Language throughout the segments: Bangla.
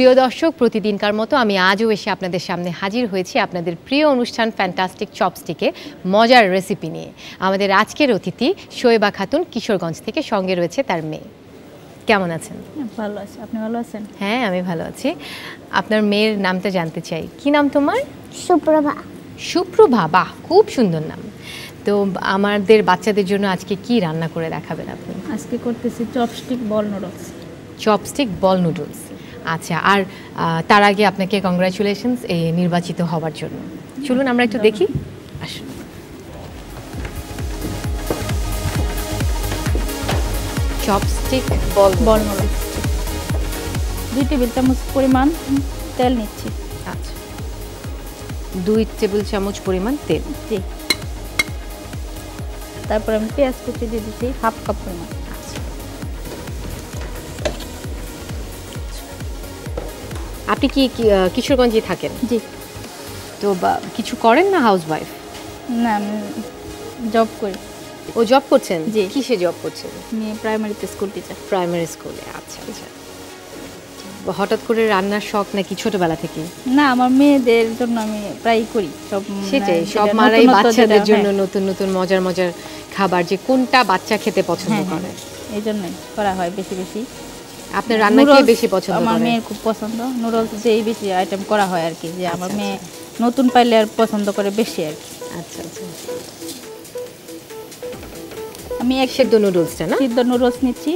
প্রিয় দর্শক, প্রতিদিনকার মতো আমি আজও এসে আপনাদের সামনে হাজির হয়েছি আপনাদের প্রিয় অনুষ্ঠান ফ্যান্টাস্টিক চপস্টিকে মজার রেসিপি নিয়ে। আমাদের আজকের অতিথি শোয়েবা খাতুন, কিশোরগঞ্জ থেকে, সঙ্গে রয়েছে তার মেয়ে। কেমন আছেন? ভালো আছি, আপনি ভালো আছেন? হ্যাঁ, আমি ভালো আছি। আপনার মেয়ের নামটা জানতে চাই, কি নাম তোমার? সুপ্রভা। সুপ্রভা, বাহ, খুব সুন্দর নাম। তো আমাদের বাচ্চাদের জন্য আজকে কি রান্না করে দেখাবেন আপনি? আজকে করতেছি chopstick ball noodles. Chopstick ball noodles, আচ্ছা। আর তার আগে আপনাকে কংগ্রাচুলেশনস এই নির্বাচিত হওয়ার জন্য। চলুন আমরা একটু দেখি, আসুন। চপস্টিক বল নুডলস 2 টেবিল চামচ পরিমাণ তেল নিচ্ছি। আচ্ছা, 2 টেবিল চামচ পরিমাণ তেল। জি, তারপর আমি পেঁয়াজ কুচি দিয়ে দিচ্ছি 1/2 কাপ পরিমাণ। আপনি কি কিশোরগঞ্জে থাকেন? জি। তো কিছু করেন না, হাউসওয়াইফ? না, আমি জব করি। ও জব করছেন? জি। কিসে জব করছেন? আমি প্রাইমারিতে স্কুল টিচার। প্রাইমারি স্কুলে, আচ্ছা আচ্ছা। হঠাৎ করে রান্নার শখ নাকি ছোটবেলা থেকে? না, আমার মেয়েদের জন্য আমি প্রায় করি সব। সেটাই, সব মারাই বাচ্চাদের জন্য নতুন নতুন মজার মজার খাবার, যে কোনটা বাচ্চা খেতে পছন্দ করে এই জন্যই করা হয় বেশি বেশি। আপনার রান্না কি বেশি পছন্দ? আমার মেয়ের খুব পছন্দ নুডলস, যেই বেশি আইটেম করা হয় আর কি, যে আমার মেয়ে নতুন পাইলে আর পছন্দ করে বেশি আর কি। আচ্ছা আচ্ছা। আমি সিদ্ধ নুডলসটা না? সিদ্ধ নুডলস নিচ্ছি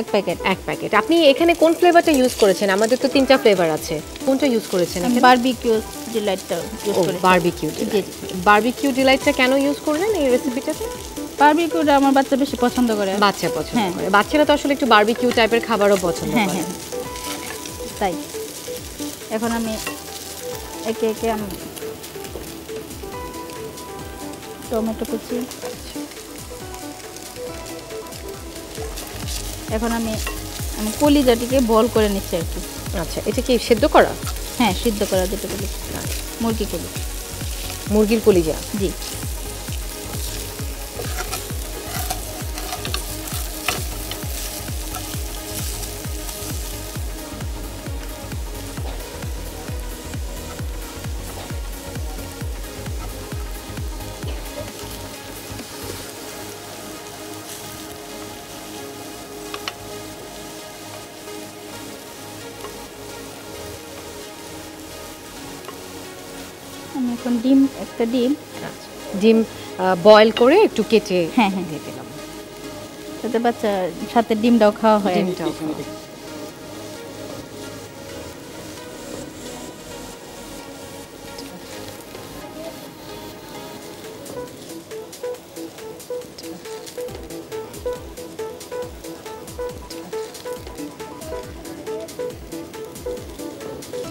এক প্যাকেট। আপনি এখানে কোন ফ্লেভারটা ইউজ করেছেন? আমাদের তো 3টা ফ্লেভার আছে, কোনটা ইউজ করেছেন? বারবিকিউ ডিলাইটটা ইউজ করেছি। বারবিকিউ ডিলাইটটা কেন ইউজ করলেন এই রেসিপিটাতে? বারবিকিউটা আমার বাচ্চা বেশি পছন্দ করে। বাচ্চা পছন্দ করে, বাচ্চারা তো আসলে একটু বারবিকিউ টাইপের খাবারও পছন্দ করে। তাই এখন আমি একে একে আমি টমেটো কুচি, এখন আমি কলিজাটিকে বল করে নিচ্ছি আর কি। আচ্ছা, এটা কি সিদ্ধ করা? হ্যাঁ, সিদ্ধ করা, যেটা বলি মুরগি কলিজা। মুরগির কলিজা? জি। আমি এখন একটা ডিম বয়েল করে একটু কেটে দিয়ে দিলাম, যাতে বাচ্চার সাথে ডিমটাও খাওয়া হয়।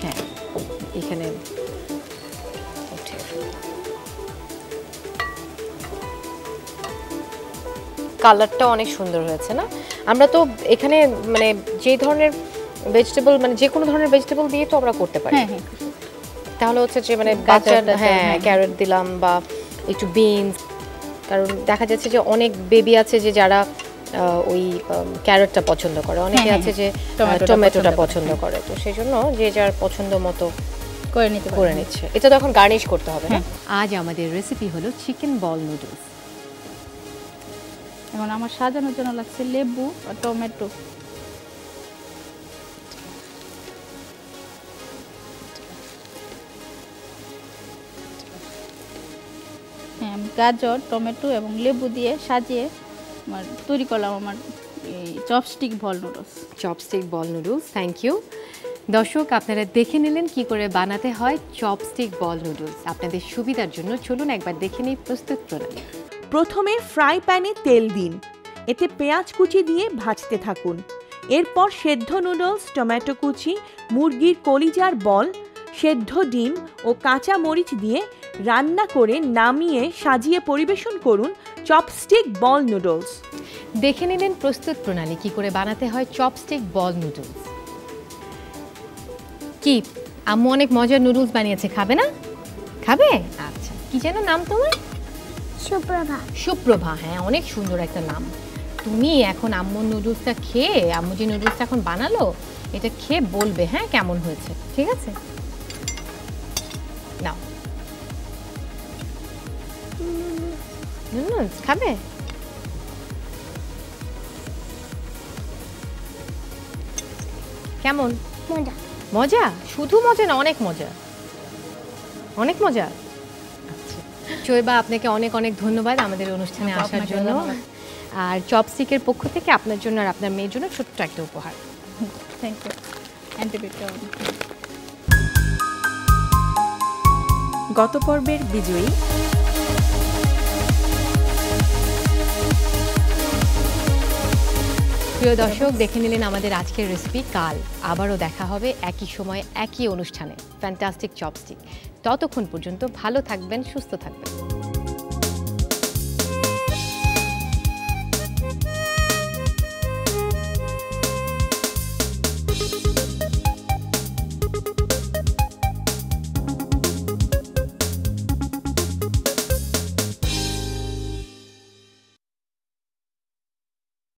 হ্যাঁ, এখানে কালারটা অনেক সুন্দর হয়েছে না? আমরা তো এখানে মানে যে ধরনের ভেজিটেবল, মানে যে কোনো ধরনের ভেজিটেবল দিয়ে তো আমরা করতে পারি। তাহলে হচ্ছে যে মানে গাজর, হ্যাঁ, ক্যারট দিলাম বা একটু বিনস, কারণ দেখা যাচ্ছে যে অনেক বেবি আছে যে যারা ওই ক্যারটটা পছন্দ করে, অনেকে আছে যে টমেটোটা পছন্দ করে, তো সেই জন্য যে যার পছন্দ মতো করে নিচ্ছে। এটা তো এখন গার্নিশ করতে হবে না? আজ আমাদের রেসিপি হলো চিকেন বল নুডলস। এখন আমার সাজানোর জন্য লাগছে লেবু আর টমেটো। হ্যাঁ, আমি গাজর, টমেটো এবং লেবু দিয়ে সাজিয়ে তৈরি করলাম আমার chopstick ball noodles. Thank you. দর্শক, আপনারা দেখে নিলেন কি করে বানাতে হয় চপস্টিক বল নুডলস। আপনাদের সুবিধার জন্য চলুন একবার দেখে নিই প্রস্তুত প্রণালী। প্রথমে ফ্রাই প্যানে তেল দিন, এতে পেঁয়াজ কুচি দিয়ে ভাজতে থাকুন। এরপর সেদ্ধ নুডলস, টমেটো কুচি, মুরগির কলিজার বল, সেদ্ধ ডিম ও কাঁচা মরিচ দিয়ে রান্না করে নামিয়ে সাজিয়ে পরিবেশন করুন চপস্টিক বল নুডলস। দেখে নিলেন প্রস্তুত প্রণালী কি করে বানাতে হয় চপস্টিক বল নুডলস। কি আম্মু অনেক মজার নুডলস বানিয়েছে, খাবে না? খাবে? আচ্ছা, কি যেন নাম তোমার? সুপ্রভা। হ্যাঁ, অনেক সুন্দর একটা নাম। তুমি এখন আম্মুর নুডলসটা খেয়ে, আম্মু যে নুডলসটা এখন বানালো এটা খেয়ে বলবে হ্যাঁ কেমন হয়েছে, ঠিক আছে? নাও নুডলস খাবে? কেমন? মজা। মজা? শুধু মজা না, অনেক মজা, অনেক মজা। আচ্ছা শোয়েবা, আপনাকে অনেক অনেক ধন্যবাদ আমাদের অনুষ্ঠানে আসার আপনাকেও জন্য। ধন্যবাদ। আর চপস্টিকের পক্ষ থেকে আপনার জন্য আর আপনার মেয়ের জন্য ছোট্ট একটা উপহার। থ্যাংক ইউ অ্যান্টিবিটা। গত পর্বের বিজয়ী প্রিয় দর্শক, দেখে নিলেন আমাদের আজকের রেসিপি। কাল আবারও দেখা হবে একই সময় একই অনুষ্ঠানে ফ্যান্টাস্টিক চপস্টিক। ততক্ষণ পর্যন্ত ভালো থাকবেন, সুস্থ থাকবেন।